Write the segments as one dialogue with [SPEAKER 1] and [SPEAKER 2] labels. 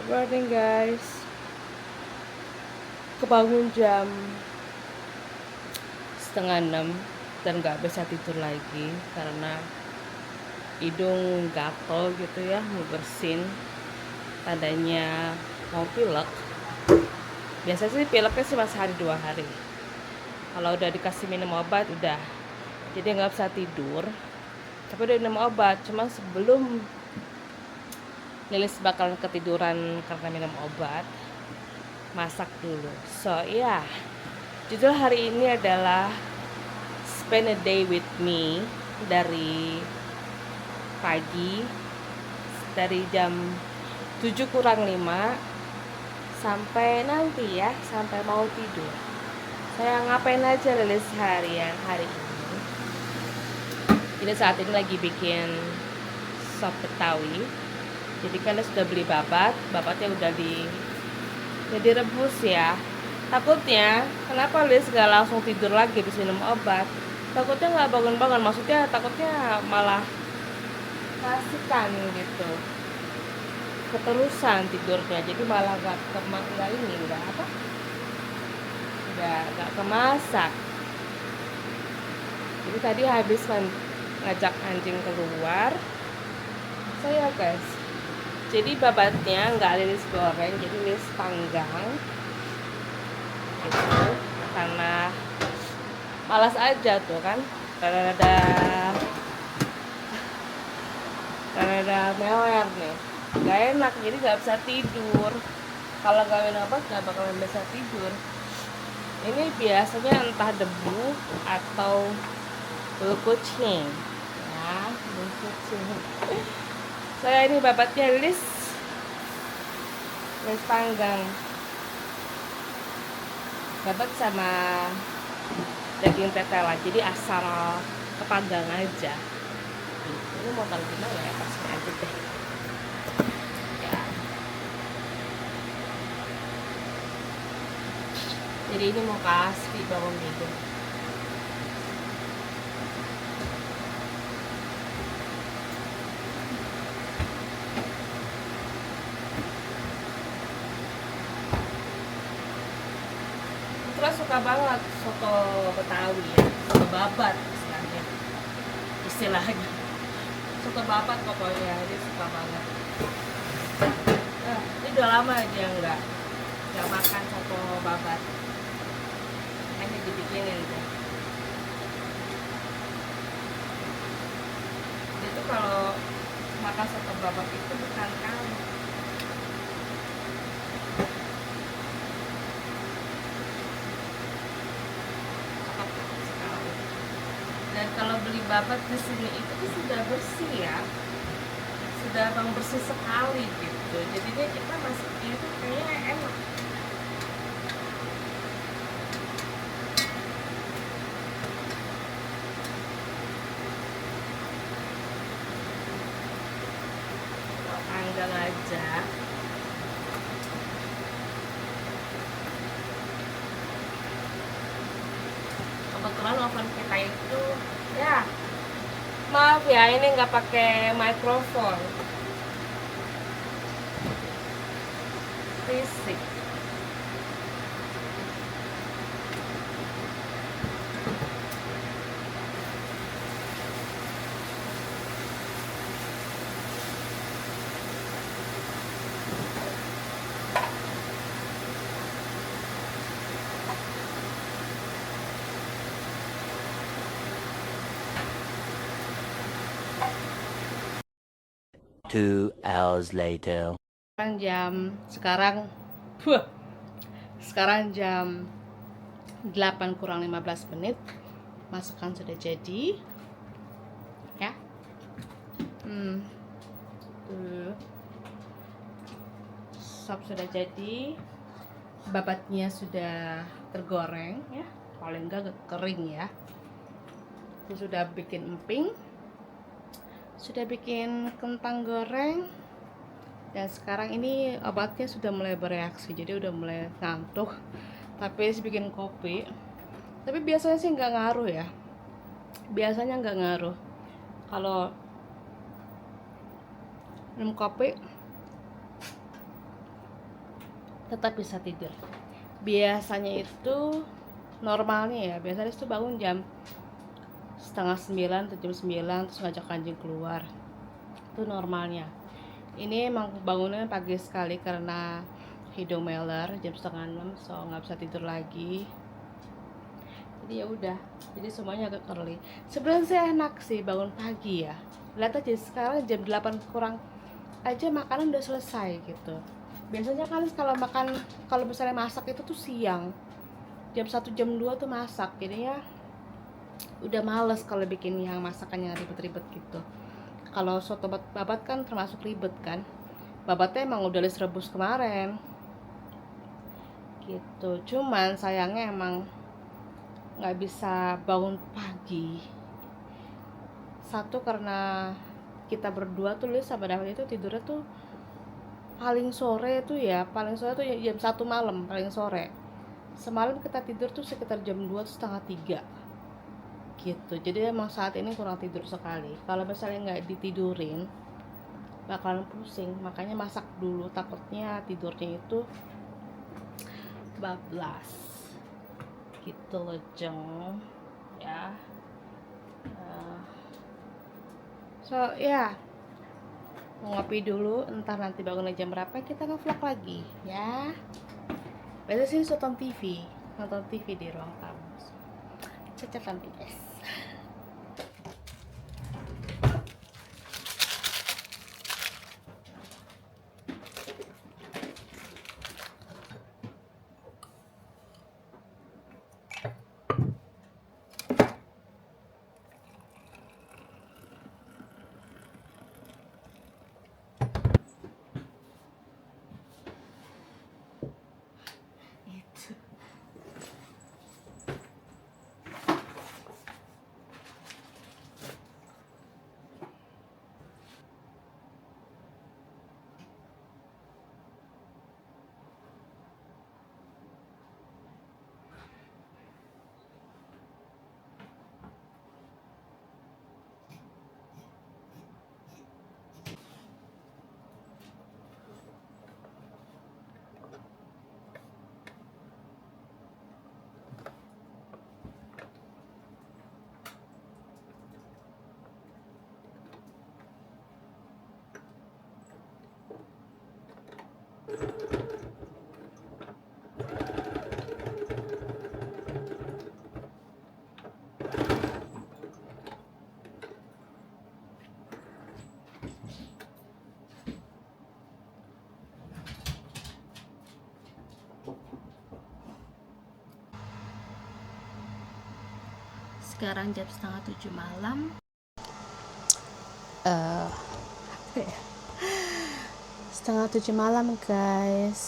[SPEAKER 1] Good morning guys. Kebangun jam setengah 6 dan gak bisa tidur lagi karena hidung gatel gitu ya, mau bersin, tandanya mau pilek. Biasanya sih pileknya cuma sehari 2 hari. Kalau udah dikasih minum obat udah, jadi nggak bisa tidur. Tapi udah minum obat, cuma sebelum Lilis bakalan ketiduran karena minum obat, masak dulu. So yeah, judul hari ini adalah Spend a Day with Me, dari pagi, dari jam 7 kurang 5 sampai nanti ya, sampai mau tidur. Saya ngapain aja Lilis harian hari ini. Jadi saat ini lagi bikin sop Betawi. Jadi kan sudah beli babatnya udah direbus ya. Takutnya kenapa Lilis gak langsung tidur lagi habis minum obat? Takutnya nggak bangun-bangun, maksudnya takutnya malah kasihkan gitu, keterusan tidurnya, jadi malah nggak ini nggak apa, nggak kemasak. Jadi tadi habis ngajak anjing keluar saya guys, jadi babatnya nggak Lilis goreng, jadi Lilis panggang gitu, karena malas aja tuh kan, rada meler nih, nggak enak, jadi nggak bisa tidur. Kalau nggak minum obat nggak bakalan bisa tidur. Ini biasanya entah debu atau bulu kucing ya, bulu kucing. Saya ini babatnya Lilis panggang babat sama daging tetela, jadi asal kepanggang aja. Ini mau taruh gimana ya, pasnya aja deh ya. Jadi ini mau kasih bawang hijau. Terus suka banget soto Betawi ya, soto babat istilahnya soto babat pokoknya, dia suka banget. Ini udah lama dia nggak makan soto babat, ini dibikinin deh. Dia tuh kalau makan soto babat itu bukan kali, dan kalau beli babat di sini itu tuh sudah bersih ya, sudah bang bersih sekali gitu, jadinya kita masuknya itu kayaknya enak. Panggang aja. Kebetulan oven kita itu ya, maaf ya, ini nggak pakai mikrofon, risik.
[SPEAKER 2] Two hours later.
[SPEAKER 1] Buh, sekarang jam 8 kurang 15 menit. Masakan sudah jadi ya. Tuh. Sop sudah jadi, babatnya sudah tergoreng ya, paling enggak kering ya. Aku sudah bikin emping, sudah bikin kentang goreng, dan sekarang ini obatnya sudah mulai bereaksi, jadi udah mulai ngantuk. Tapi bikin kopi, tapi biasanya sih nggak ngaruh ya, biasanya nggak ngaruh kalau minum kopi. tetap bisa tidur. Biasanya itu normalnya ya, biasanya itu bangun jam setengah 9 atau jam 9 terus ngajak anjing keluar, itu normalnya. Ini emang bangunnya pagi sekali karena hidung meler jam setengah 6, so nggak bisa tidur lagi. Jadi ya udah, jadi semuanya agak early. Sebenarnya saya enak sih bangun pagi ya. Lihat aja sekarang jam 8 kurang aja makanan udah selesai gitu. Biasanya kan kalau misalnya masak itu tuh siang, jam 1 jam 2 tuh masak, jadinya udah males kalau bikin yang masakannya ribet-ribet gitu. Kalau soto babat kan termasuk ribet kan, babatnya emang udah rebus kemarin gitu. Cuman sayangnya emang nggak bisa bangun pagi. Satu karena kita berdua tuh Liz sama David itu tidurnya tuh paling sore tuh jam 1 malam paling sore. Semalam kita tidur tuh sekitar jam 2 setengah 3 gitu. Jadi emang saat ini kurang tidur sekali. Kalau misalnya nggak ditidurin bakalan pusing, makanya masak dulu, takutnya tidurnya itu bablas gitu loh Jeng ya. So ya, mau ngopi dulu, entar nanti bangunnya jam berapa kita nge-vlog lagi ya. Biasanya sih nonton TV di ruang tamu. Cacat nanti guys. Sekarang jam setengah 7 malam. Setengah 7 malam guys.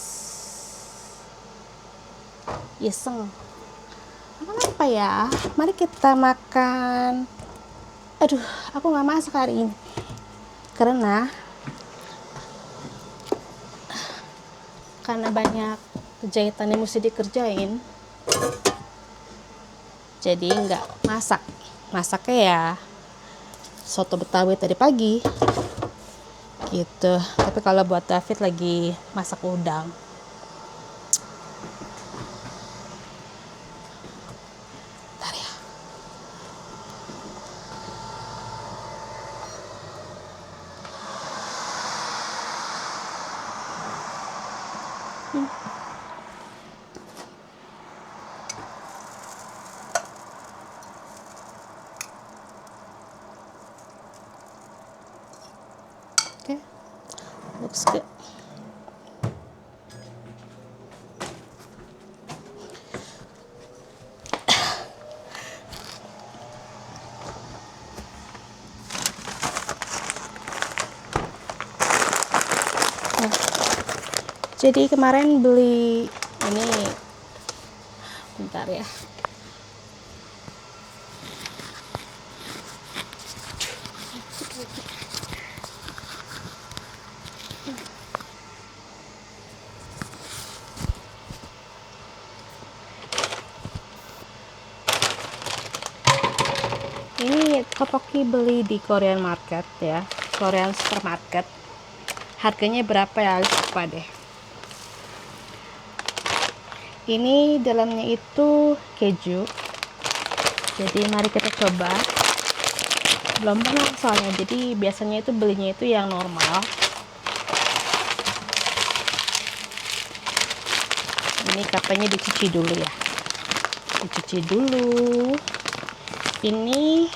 [SPEAKER 1] Iseng. Apa ya? Mari kita makan. Aduh, aku nggak masak hari ini karena banyak jahitan yang mesti dikerjain. Jadi nggak masaknya ya soto Betawi tadi pagi gitu. Tapi kalau buat David lagi masak udang. Bentar ya. Okay, looks good. Jadi kemarin beli ini, bentar ya. Ini tteokbokki beli di Korean market ya, Korean supermarket. Harganya berapa ya, lupa deh. Ini dalamnya itu keju. Jadi mari kita coba. Belum pernah soalnya, jadi biasanya itu belinya itu yang normal. Ini katanya dicuci dulu ya. Dicuci dulu. Ini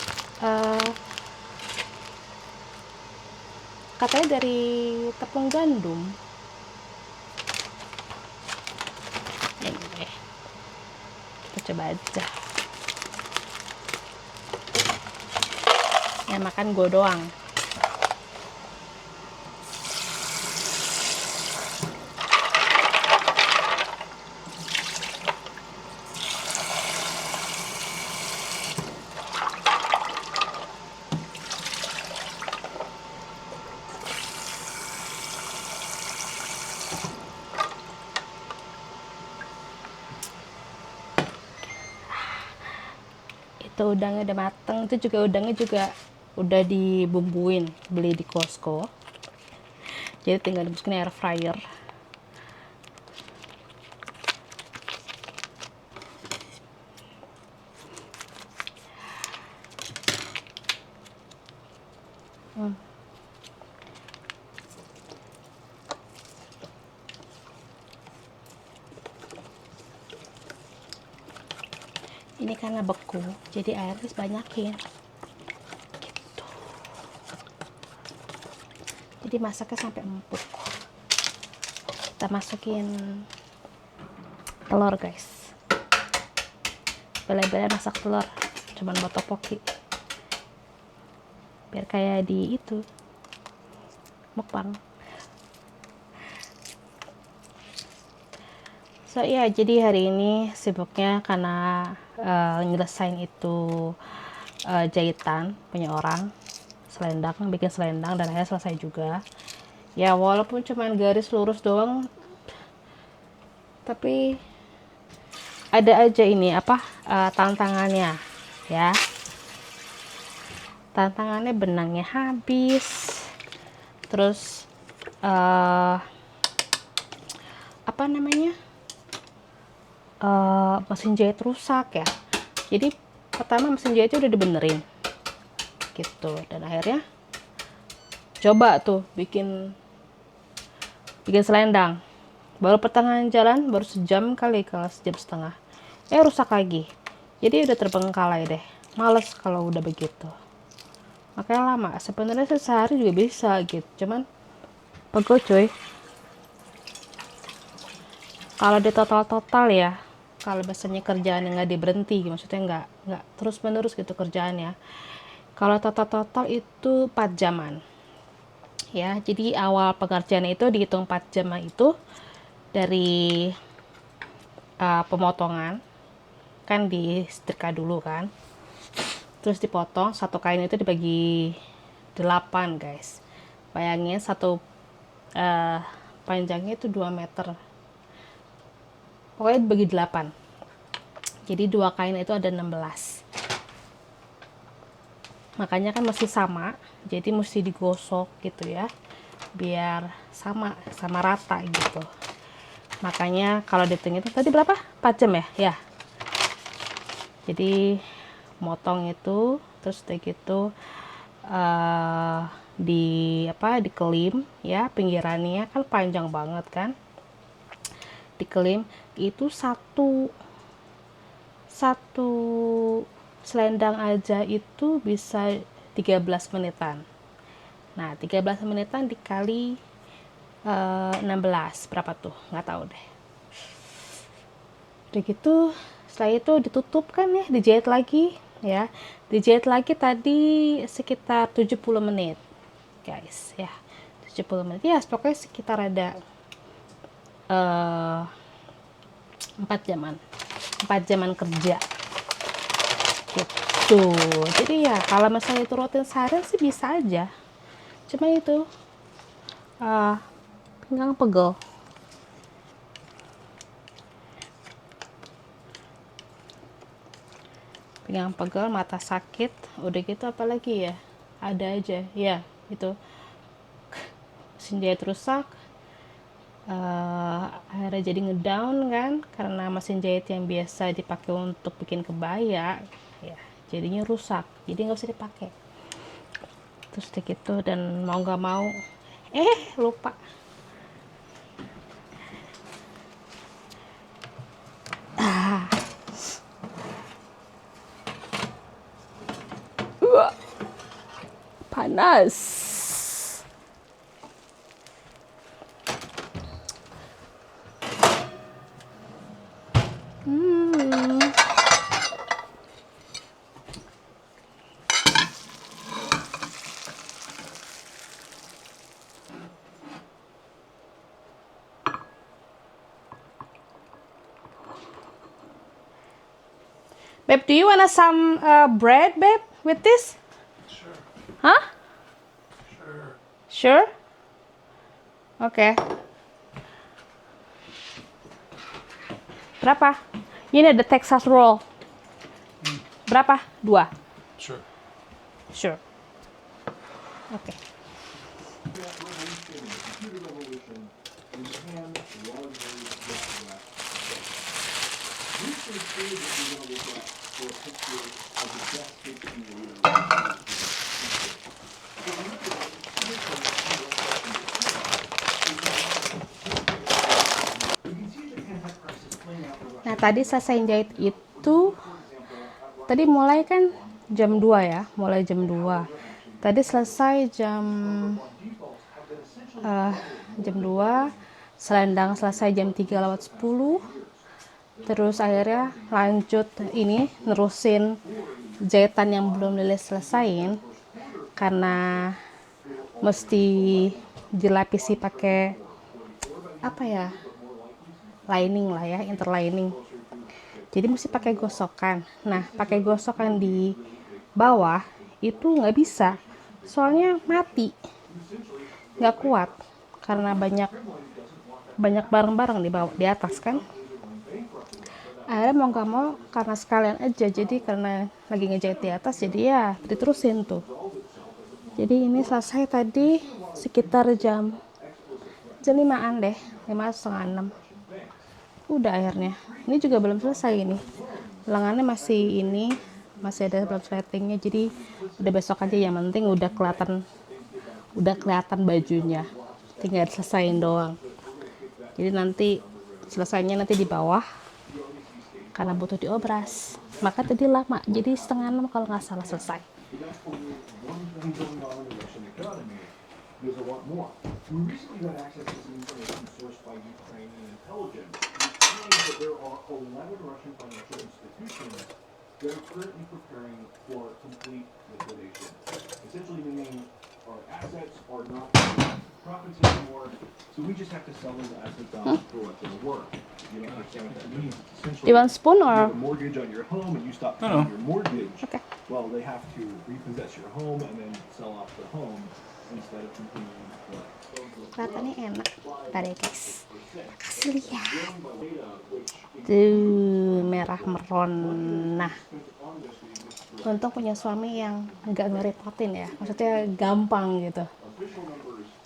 [SPEAKER 1] katanya dari tepung gandum. Ini kita coba aja. Yang makan gue doang. Itu udangnya udah mateng. Itu juga udangnya juga udah dibumbuin, beli di Costco. Jadi tinggal dimasukin air fryer. Ini karena beku, jadi airnya banyakin. Gitu. Jadi masaknya sampai empuk. Kita masukin telur, guys. Bela-bela masak telur, cuman buat topoki. Biar kayak di itu mukbang. So ya, jadi hari ini sibuknya karena nyelesain itu jahitan punya orang, selendang, bikin selendang, dan akhirnya selesai juga. Ya walaupun cuman garis lurus doang, tapi ada aja ini tantangannya ya. Tantangannya benangnya habis, terus mesin jahit rusak ya. Jadi pertama mesin jahitnya udah dibenerin gitu, dan akhirnya coba tuh bikin selendang. Baru pertengahan jalan, baru sejam kali, kalau sejam setengah, rusak lagi. Jadi udah terbengkalai deh. Males kalau udah begitu, makanya lama. Sebenarnya sehari juga bisa gitu, cuman pegel cuy. Kalau di total ya, kalau biasanya kerjaan yang nggak diberhenti, maksudnya nggak terus menerus gitu kerjaannya, kalau total itu 4 jaman ya. Jadi awal pengerjaan itu dihitung 4 jam itu dari pemotongan, kan disetrika dulu kan, terus dipotong. Satu kain itu dibagi 8, guys. Bayangin satu panjangnya itu 2 meter, pokoknya dibagi 8. Jadi 2 kain itu ada 16. Makanya kan mesti sama, jadi mesti digosok gitu ya, biar sama rata gitu. Makanya kalau dihitung itu tadi berapa? 4 jam ya. Jadi motong itu, terus udah gitu dikelim ya, pinggirannya kan panjang banget kan, dikelim. Itu satu selendang aja itu bisa 13 menitan. Nah 13 menitan dikali 16 berapa tuh, nggak tahu deh. Udah gitu setelah itu ditutup kan ya, dijahit lagi ya. Dijahit lagi tadi sekitar 70 menit guys ya. 70 menit ya, pokoknya sekitar ada 4 jaman kerja gitu. Jadi ya kalau misalnya itu rutin seharian sih bisa aja, cuma itu pinggang pegel. Mata sakit, udah gitu apalagi ya, ada aja ya itu mesin jahit rusak, akhirnya jadi ngedown kan, karena mesin jahit yang biasa dipakai untuk bikin kebaya ya jadinya rusak, jadi nggak usah dipakai. Terus gitu, dan mau nggak mau lupa. Panas. Babe, do you want some bread, babe, with this?
[SPEAKER 3] Sure,
[SPEAKER 1] Huh?
[SPEAKER 3] sure.
[SPEAKER 1] Sure? Oke. Berapa? Ini ada Texas roll. Berapa? 2.
[SPEAKER 3] Sure.
[SPEAKER 1] Sure. Oke. Nah, tadi selesai jahit itu, tadi mulai kan jam 2 ya, mulai jam 2. Tadi selesai jam 2, selendang selesai jam 3:10. Terus akhirnya lanjut ini, nerusin jahitan yang belum Lili selesain, karena mesti dilapisi pakai apa ya, lining lah ya, interlining. Jadi mesti pakai gosokan. Nah, pakai gosokan di bawah itu nggak bisa, soalnya mati, nggak kuat, karena banyak barang-barang di bawah, di atas kan. Akhirnya mau nggak mau, karena sekalian aja, jadi karena lagi ngejahit di atas, jadi ya diterusin tuh. Jadi ini selesai tadi sekitar jam 5-an deh, 5:30, 6. Udah akhirnya. Ini juga belum selesai ini. Lengannya masih ini, masih ada belum settingnya, jadi udah besok aja, yang penting udah kelihatan bajunya. Tinggal diselesain doang. Jadi nanti selesainya nanti di bawah, karena butuh diobras. Maka tadi lama, jadi 5:30 kalau nggak salah selesai. There's a lot more. We recently got access to some information sourced by Ukrainian intelligence, which claims that there are 11 Russian financial institutions that are currently preparing for complete liquidation. Essentially meaning our assets are not profits anymore, so we just have to sell those assets off for what they're worth. You don't understand what that means? Essentially, you want a spoon or? You have a mortgage on your home and you stop paying your mortgage. Okay. Well, they have to repossess your home and then sell off the home. Kelihatannya enak. Bentar ya guys, kasih lihat tuh, merah meron. Nah, untung punya suami yang nggak ngerepotin ya, maksudnya gampang gitu.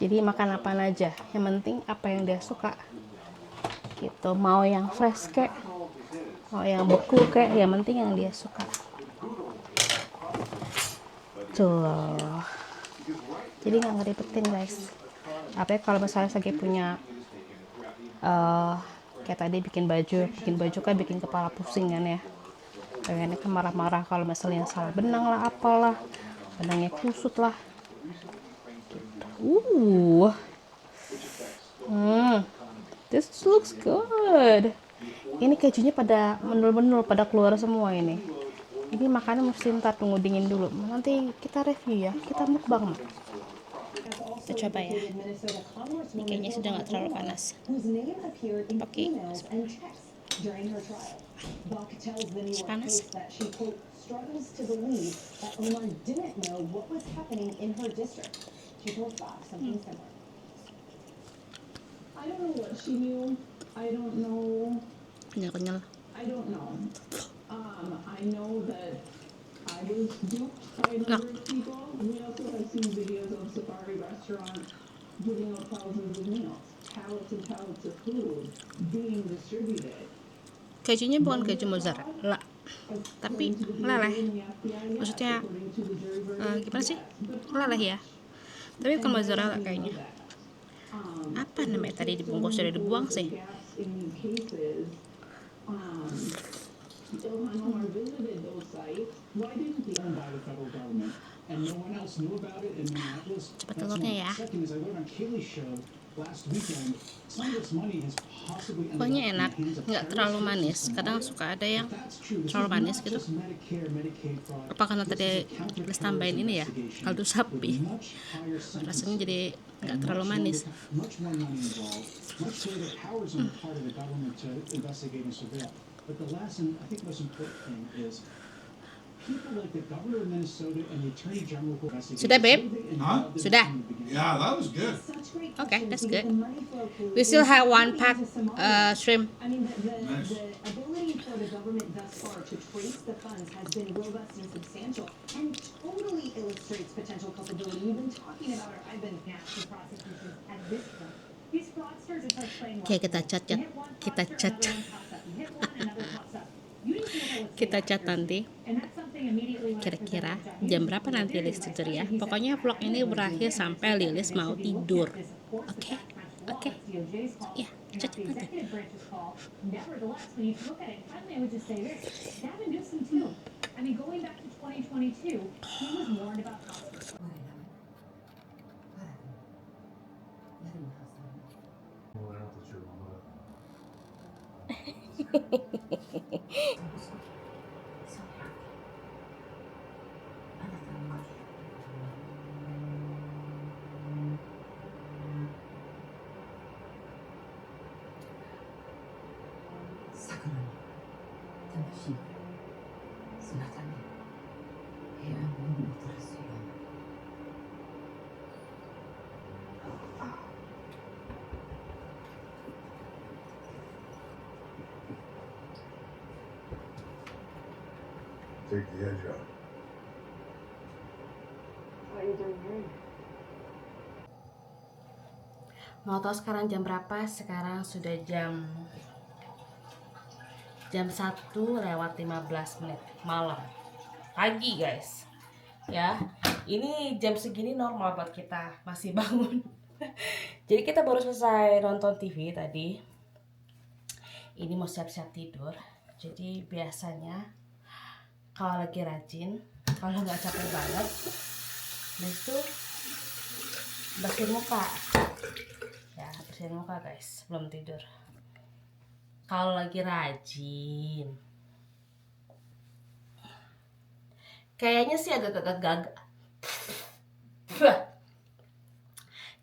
[SPEAKER 1] Jadi makan apa aja, yang penting apa yang dia suka gitu. Mau yang fresh kek, mau yang beku kek, yang penting yang dia suka tuh. Jadi nggak ngeribetin guys. Apa kalau misalnya lagi punya kayak tadi bikin baju kan bikin kepala pusing kan ya. Pengennya kan marah-marah kalau misalnya salah benang lah, apalah, benangnya kusut lah. This looks good. Ini kejunya pada menul-menul, pada keluar semua ini. Ini makannya mesti ntar tunggu dingin dulu. Nanti kita review ya, kita mukbang. Kita coba ya. Ini kayaknya sudah nggak terlalu panas. Pakai panas. Kenyal. I was duped by a number of people. We also have seen videos of Safari restaurant giving out thousands of meals, pallets Kejunya bukan keju mozzarella, tapi leleh. Maksudnya gimana sih? Leleh ya. Tapi bukan mozzarella kayaknya. Apa namanya tadi dibungkus sudah dibuang sih? Cepat telurnya ya. Pokoknya enak, nggak terlalu manis. Kadang suka ada yang terlalu manis gitu. Apa karena tadi Lilis tambahin ini ya, kaldu sapi, rasanya jadi nggak terlalu manis. Sudah, babe?
[SPEAKER 3] Huh?
[SPEAKER 1] Sudah.
[SPEAKER 3] Yeah, that was good.
[SPEAKER 1] Okay, that's good. We still have one pack shrimp.
[SPEAKER 4] I mean,
[SPEAKER 3] Nice.
[SPEAKER 4] the ability for the government thus far to trace the funds has been robust and substantial and totally illustrates potential culpability. We've been talking about, or I've been asked the prosecutions at this point. These fraudsters, it's like playing
[SPEAKER 1] Oke, kita
[SPEAKER 4] Whack-A-Mole.
[SPEAKER 1] cat-cat.
[SPEAKER 4] You hit one
[SPEAKER 1] Kita
[SPEAKER 4] fraudster,
[SPEAKER 1] cat-cat.
[SPEAKER 4] another one pops up. You hit one, another pops up. You need to know what's
[SPEAKER 1] Kita
[SPEAKER 4] going
[SPEAKER 1] cat
[SPEAKER 4] on.
[SPEAKER 1] nanti.
[SPEAKER 4] And that's something immediately when I
[SPEAKER 1] Kira-kira
[SPEAKER 4] presented Jack
[SPEAKER 1] jam
[SPEAKER 4] Newsom
[SPEAKER 1] berapa
[SPEAKER 4] to
[SPEAKER 1] nanti
[SPEAKER 4] the
[SPEAKER 1] Lilis
[SPEAKER 4] jury,
[SPEAKER 1] tidur ya?
[SPEAKER 4] he said,
[SPEAKER 1] Pokoknya vlog ini berakhir sampai Lilis mau tidur. Oke? Oke. Ya, cat nanti.
[SPEAKER 4] Nevertheless, when you look at it, finally I would just say this. Gavin Newsom too. I mean, going back to 2022, he was warned about possible.
[SPEAKER 3] Take the edge out.
[SPEAKER 1] Mau tahu sekarang jam berapa? Sekarang sudah jam 1:15 malam. Pagi, guys. Ya, ini jam segini normal buat kita, masih bangun. Jadi kita baru selesai nonton TV tadi. Ini mau siap-siap tidur. Jadi biasanya kalau lagi rajin, kalau nggak capek banget, itu bersihin muka. Ya, bersihin muka guys, belum tidur. Kalau lagi rajin, kayaknya sih agak gagal.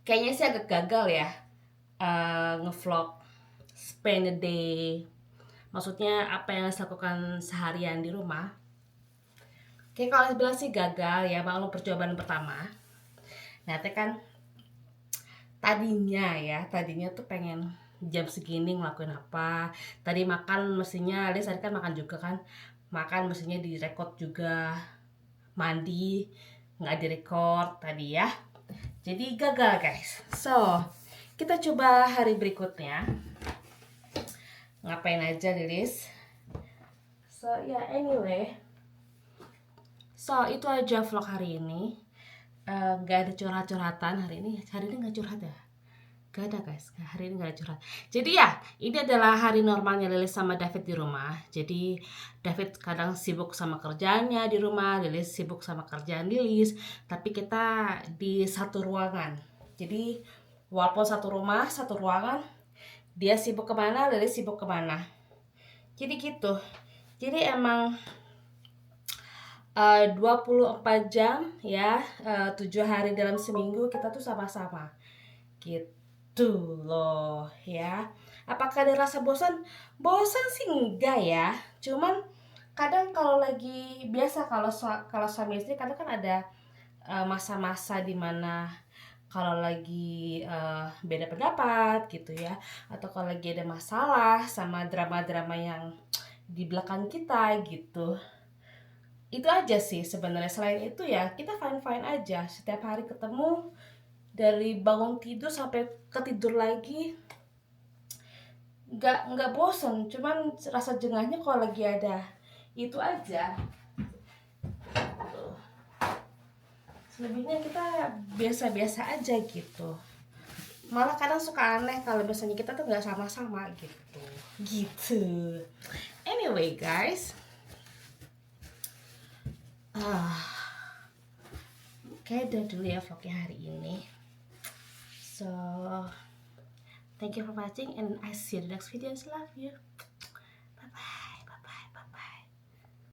[SPEAKER 1] Kayaknya sih agak gagal ya ngevlog spend a day. Maksudnya apa yang saya lakukan seharian di rumah. Kayak kalau bilang sih gagal ya, maklum percobaan pertama. Nah, kan tadinya tuh pengen jam segini ngelakuin apa. Tadi makan mestinya, Lilis tadi kan makan juga kan. Makan mestinya direkod juga. Mandi nggak direkod tadi ya. Jadi gagal guys. So, kita coba hari berikutnya. Ngapain aja Lilis. So, ya anyway. So, itu aja vlog hari ini. Gak ada curhat-curhatan hari ini. Hari ini gak curhat ya? Gak ada guys, hari ini gak ada curhat. Jadi ya, ini adalah hari normalnya Lilis sama David di rumah. Jadi David kadang sibuk sama kerjaannya di rumah, Lilis sibuk sama kerjaan Lilis. Tapi kita di satu ruangan. Jadi walaupun satu rumah, satu ruangan, dia sibuk kemana, Lilis sibuk kemana. Jadi gitu. Jadi emang 24 jam ya, 7 hari dalam seminggu kita tuh sama-sama gitu loh ya. Apakah ada rasa bosan? Bosan sih enggak ya, cuman kadang kalau lagi biasa kalau suami istri kadang kan ada masa-masa dimana kalau lagi beda pendapat gitu ya, atau kalau lagi ada masalah sama drama-drama yang di belakang kita gitu. Itu aja sih sebenarnya. Selain itu ya kita fine-fine aja. Setiap hari ketemu, dari bangun tidur sampai ketidur lagi nggak bosen, cuman rasa jengahnya kalau lagi ada itu aja. Tuh. Selebihnya kita biasa-biasa aja gitu. Malah kadang suka aneh kalau misalnya kita tuh nggak sama-sama gitu. Anyway guys, kayak udah dulu ya vlognya hari ini. So thank you for watching and I see you in the next video. Love you.